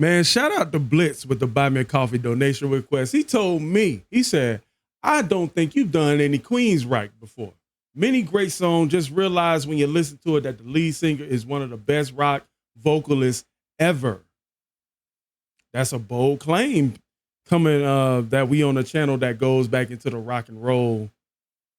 Man, shout out to Blitz with the Buy Me a Coffee donation request. He told me, he said, I don't think you've done any Queensrÿche before. Many great songs, just realize when you listen to it that the lead singer is one of the best rock vocalists ever. That's a bold claim coming that we on a channel that goes back into the rock and roll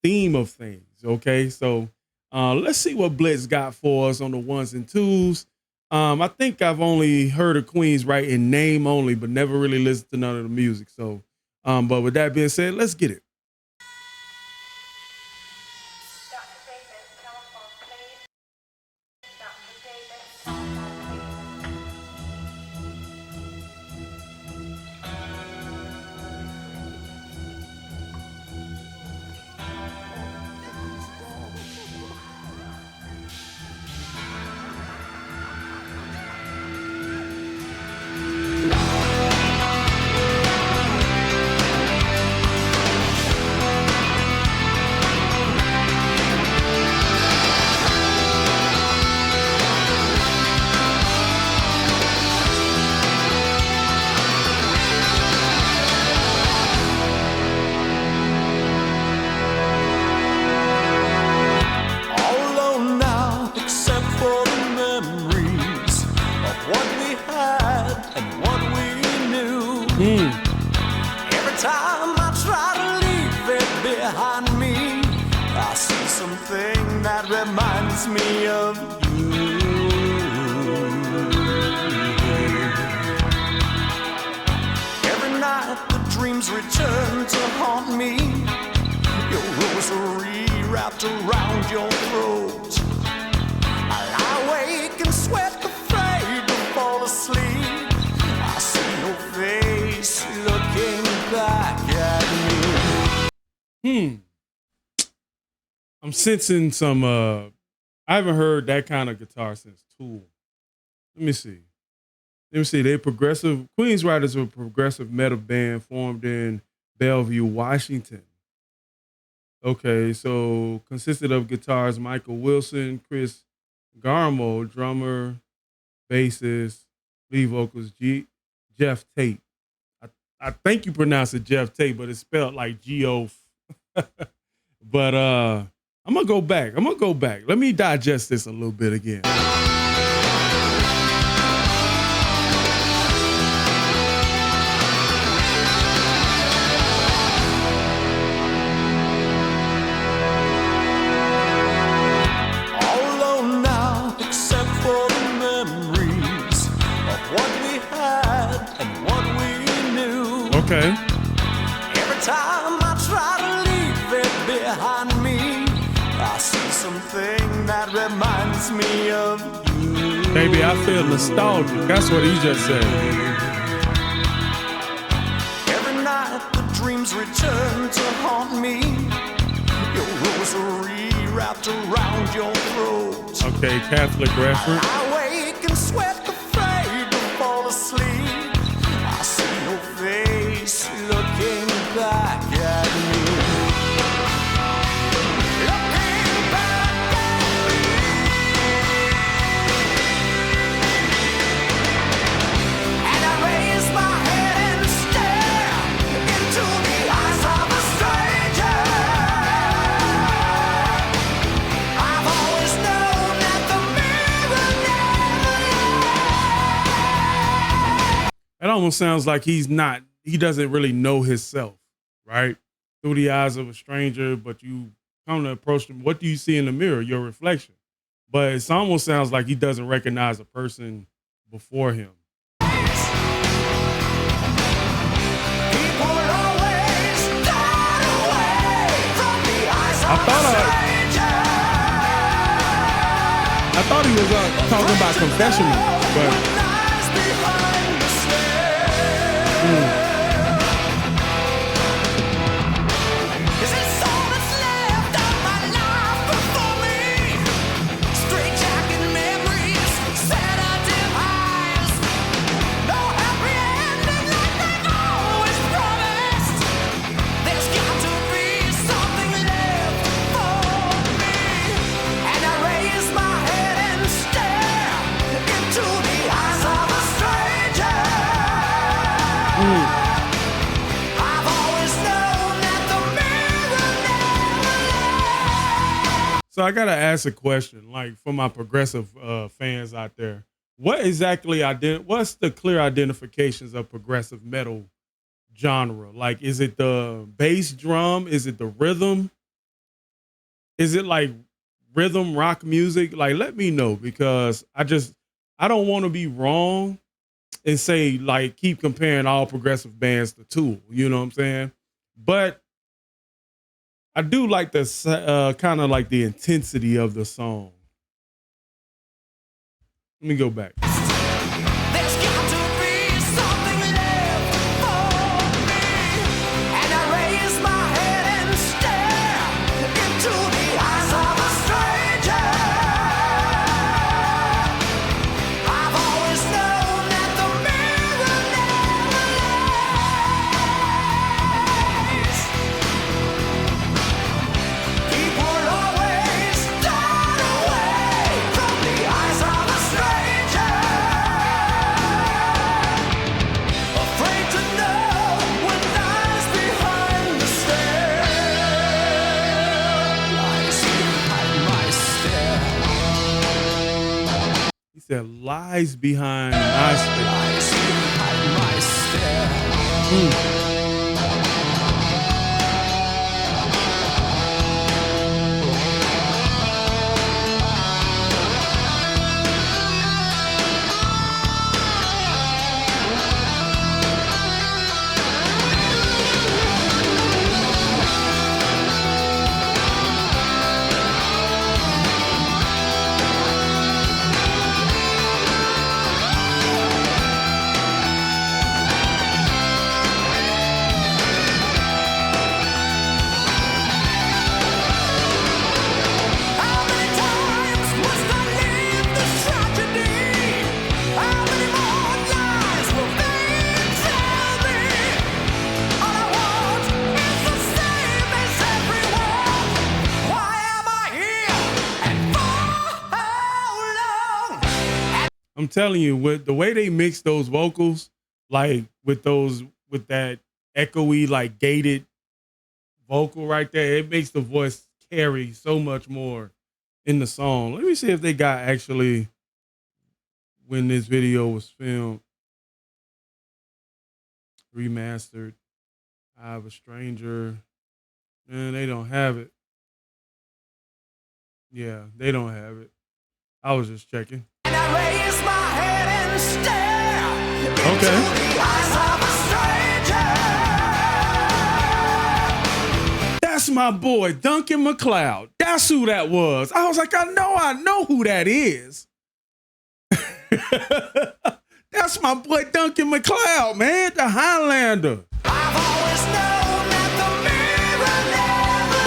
theme of things. Okay, so let's see what Blitz got for us on the ones and twos. I think I've only heard of Queensrÿche in name only, but never really listened to none of the music. So, but with that being said, let's get it. Every time I try to leave it behind me, I see something that reminds me of you. Every night the dreams return to haunt me, your rosary wrapped around your throat. I lie awake and sweat, afraid to fall asleep. I see your face looking back at me. I'm sensing some I haven't heard that kind of guitar since Tool. Let me see. They're progressive. Queensrÿche is a progressive metal band formed in Bellevue, Washington. Okay, so consisted of guitars Michael Wilson, Chris Garmo, drummer, bassist, lead vocals Jeff Tate. I think you pronounce it Jeff Tate, but it's spelled like G-O. But I'm gonna go back. Let me digest this a little bit again. Okay. Every time I try to leave it behind me, I see something that reminds me of you. Baby, I feel nostalgic. That's what he just said. Every night the dreams return to haunt me, your rosary wrapped around your throat. Okay, Catholic reference. I wake and sweat, afraid to fall asleep. I see your face looking back at me. Looking back at me. And I raise my head and stare into the eyes of a stranger. I've always known that the mirror never lies. It almost sounds like he doesn't really know himself, right? Through the eyes of a stranger, but you come to approach him. What do you see in the mirror? Your reflection. But it almost sounds like he doesn't recognize a person before him. I thought he was talking about confessional, but and I raise my head and stare into the eyes So I gotta ask a question, like for my progressive fans out there. What exactly what's the clear identifications of progressive metal genre? Like, is it the bass drum? Is it the rhythm? Is it like rhythm rock music? Like, let me know because I don't want to be wrong and say like keep comparing all progressive bands to Tool. You know what I'm saying? But I do like the kind of like the intensity of the song. Let me go back. There's got to be something left for me. And I raise my head and stare into the eyes of a stranger. I've always known that the mirror never lies. People always turn away from the eyes of a stranger. Afraid to know what lies behind the stare. Lies behind my stare. He said lies behind my stare. Lies behind my stare. How many times must I live this tragedy? How many more lies will they tell me? All I want is the same as everyone. Why am I here? And for how long? I'm telling you, with the way they mix those vocals, like with that echoey, like gated vocal right there, it makes the voice carry so much more in the song. Let me see if they got actually when this video was filmed, remastered. I Have a Stranger. Man, they don't have it. Yeah, they don't have it. I was just checking. And I raise my head and stare Okay. into the eyes of a stranger. That's my boy, Duncan MacLeod. That's who that was. I was like, I know who that is. That's my boy, Duncan MacLeod, man, the Highlander. I've always known that the mirror never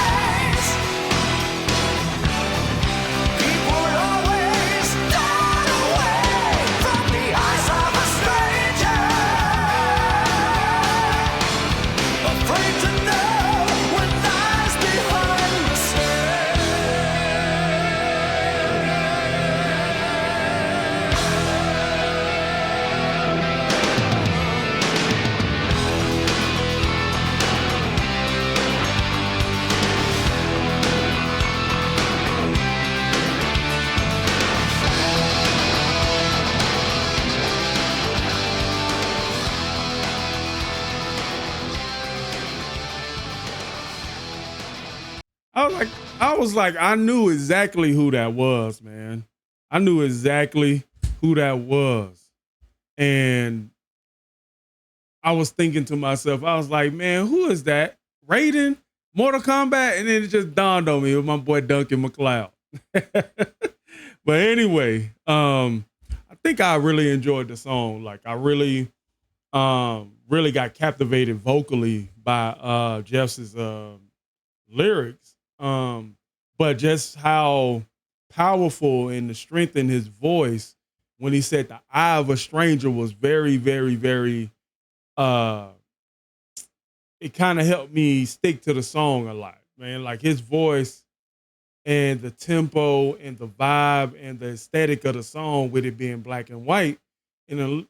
lies. People always turn away from the eyes of a stranger. Afraid to know what lies behind the stare. I knew exactly who that was, man. I knew exactly who that was. And I was thinking to myself, I was like, man, who is that? Raiden? Mortal Kombat? And then it just dawned on me, it was my boy Duncan MacLeod. But anyway, I think I really enjoyed the song. Like I really got captivated vocally by Jeff's lyrics. But just how powerful and the strength in his voice when he said the eye of a stranger was very, very, very it kind of helped me stick to the song a lot, man. Like his voice and the tempo and the vibe and the aesthetic of the song with it being black and white and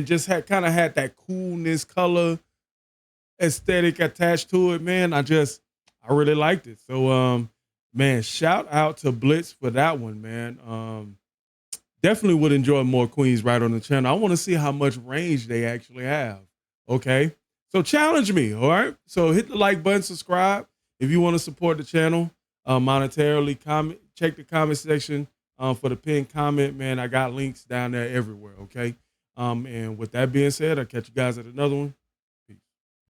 just had kind of had that coolness color. aesthetic attached to it, man. I really liked it. So man, shout out to Blitz for that one, man. Definitely would enjoy more Queensrÿche on the channel. I want to see how much range they actually have. Okay. So challenge me. All right. So hit the like button, subscribe if you want to support the channel monetarily. Comment, check the comment section for the pinned comment, man. I got links down there everywhere. Okay. And with that being said, I'll catch you guys at another one.